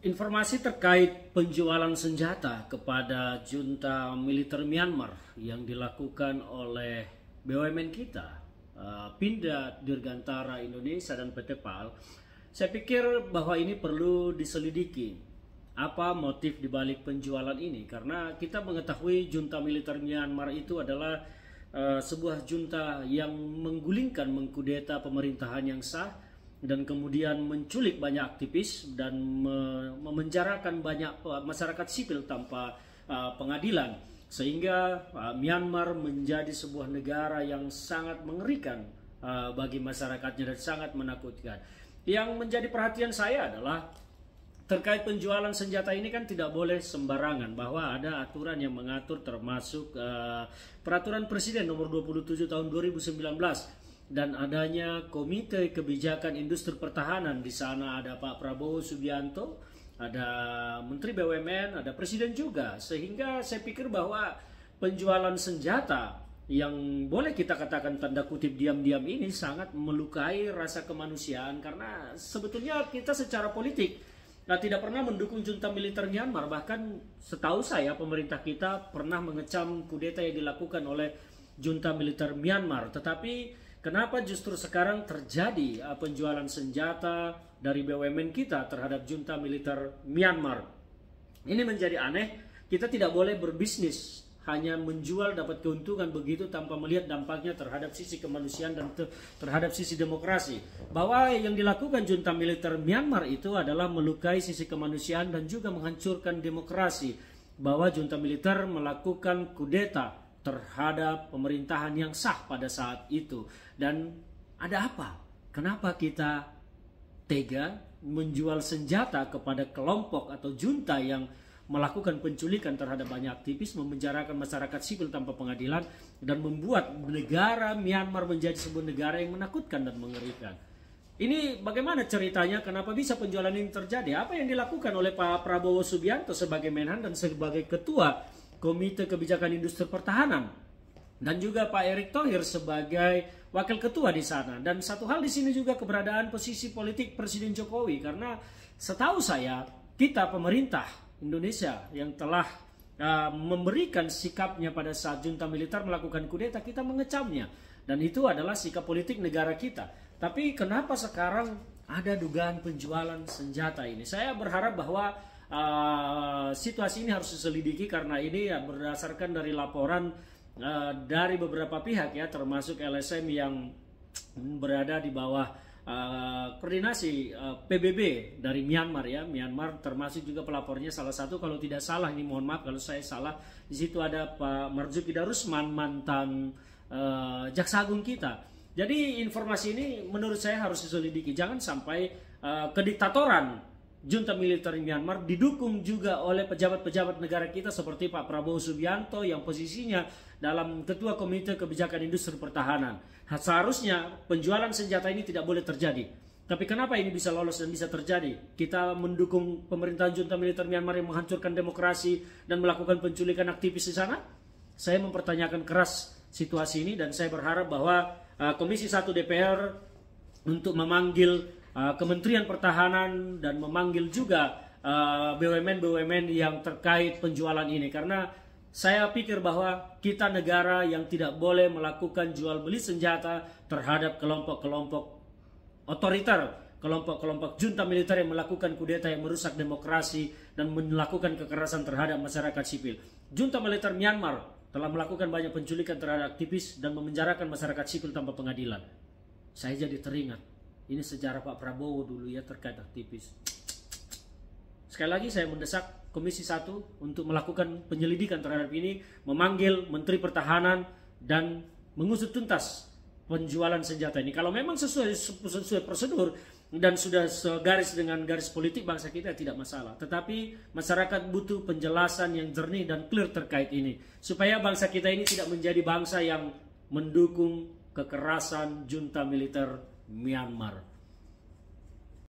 Informasi terkait penjualan senjata kepada junta militer Myanmar yang dilakukan oleh BUMN kita, Pindad Dirgantara Indonesia dan PT PAL, saya pikir bahwa ini perlu diselidiki. Apa motif dibalik penjualan ini? Karena kita mengetahui junta militer Myanmar itu adalah sebuah junta yang menggulingkan, mengkudeta pemerintahan yang sah, dan kemudian menculik banyak aktivis dan memenjarakan banyak masyarakat sipil tanpa pengadilan, sehingga Myanmar menjadi sebuah negara yang sangat mengerikan bagi masyarakatnya dan sangat menakutkan. Yang menjadi perhatian saya adalah terkait penjualan senjata ini kan tidak boleh sembarangan, bahwa ada aturan yang mengatur, termasuk peraturan Presiden nomor 27 tahun 2019 dan adanya Komite Kebijakan Industri Pertahanan. Di sana ada Pak Prabowo Subianto, ada Menteri BUMN, ada Presiden juga, sehingga saya pikir bahwa penjualan senjata yang boleh kita katakan tanda kutip diam-diam ini sangat melukai rasa kemanusiaan, karena sebetulnya kita secara politik tidak pernah mendukung junta militer Myanmar. Bahkan setahu saya pemerintah kita pernah mengecam kudeta yang dilakukan oleh junta militer Myanmar. Tetapi kenapa justru sekarang terjadi penjualan senjata dari BUMN kita terhadap junta militer Myanmar? Ini menjadi aneh. Kita tidak boleh berbisnis hanya menjual dapat keuntungan begitu tanpa melihat dampaknya terhadap sisi kemanusiaan dan terhadap sisi demokrasi. Bahwa yang dilakukan junta militer Myanmar itu adalah melukai sisi kemanusiaan dan juga menghancurkan demokrasi. Bahwa junta militer melakukan kudeta terhadap pemerintahan yang sah pada saat itu. Dan ada apa? Kenapa kita tega menjual senjata kepada kelompok atau junta yang melakukan penculikan terhadap banyak aktivis, memenjarakan masyarakat sipil tanpa pengadilan, dan membuat negara Myanmar menjadi sebuah negara yang menakutkan dan mengerikan? Ini bagaimana ceritanya? Kenapa bisa penjualan ini terjadi? Apa yang dilakukan oleh Pak Prabowo Subianto sebagai Menhan dan sebagai Ketua Komite Kebijakan Industri Pertahanan, dan juga Pak Erick Thohir sebagai Wakil Ketua di sana? Dan satu hal di sini juga keberadaan posisi politik Presiden Jokowi, karena setahu saya kita pemerintah Indonesia yang telah memberikan sikapnya pada saat junta militer melakukan kudeta, kita mengecamnya, dan itu adalah sikap politik negara kita. Tapi kenapa sekarang ada dugaan penjualan senjata ini? Saya berharap bahwa situasi ini harus diselidiki, karena ini berdasarkan dari laporan dari beberapa pihak, ya, termasuk LSM yang berada di bawah koordinasi PBB dari Myanmar, ya. Myanmar termasuk juga pelapornya salah satu, kalau tidak salah, ini mohon maaf kalau saya salah, di situ ada Pak Marzuki Darusman, mantan jaksa agung kita. Jadi informasi ini menurut saya harus diselidiki. Jangan sampai kediktatoran junta militer Myanmar didukung juga oleh pejabat-pejabat negara kita seperti Pak Prabowo Subianto yang posisinya dalam Ketua Komite Kebijakan Industri Pertahanan. Seharusnya penjualan senjata ini tidak boleh terjadi. Tapi kenapa ini bisa lolos dan bisa terjadi? Kita mendukung pemerintahan junta militer Myanmar yang menghancurkan demokrasi dan melakukan penculikan aktivis di sana? Saya mempertanyakan keras situasi ini, dan saya berharap bahwa Komisi 1 DPR untuk memanggil Kementerian Pertahanan dan memanggil juga BUMN-BUMN yang terkait penjualan ini, karena saya pikir bahwa kita negara yang tidak boleh melakukan jual beli senjata terhadap kelompok-kelompok otoriter, kelompok-kelompok junta militer yang melakukan kudeta yang merusak demokrasi dan melakukan kekerasan terhadap masyarakat sipil. Junta militer Myanmar telah melakukan banyak penculikan terhadap aktivis dan memenjarakan masyarakat sipil tanpa pengadilan. Saya jadi teringat, ini sejarah Pak Prabowo dulu, ya, terkait aktivis. Sekali lagi saya mendesak Komisi 1 untuk melakukan penyelidikan terhadap ini, memanggil Menteri Pertahanan dan mengusut tuntas penjualan senjata ini. Kalau memang sesuai prosedur dan sudah segaris dengan garis politik bangsa kita, tidak masalah. Tetapi masyarakat butuh penjelasan yang jernih dan clear terkait ini, supaya bangsa kita ini tidak menjadi bangsa yang mendukung kekerasan junta militer Myanmar.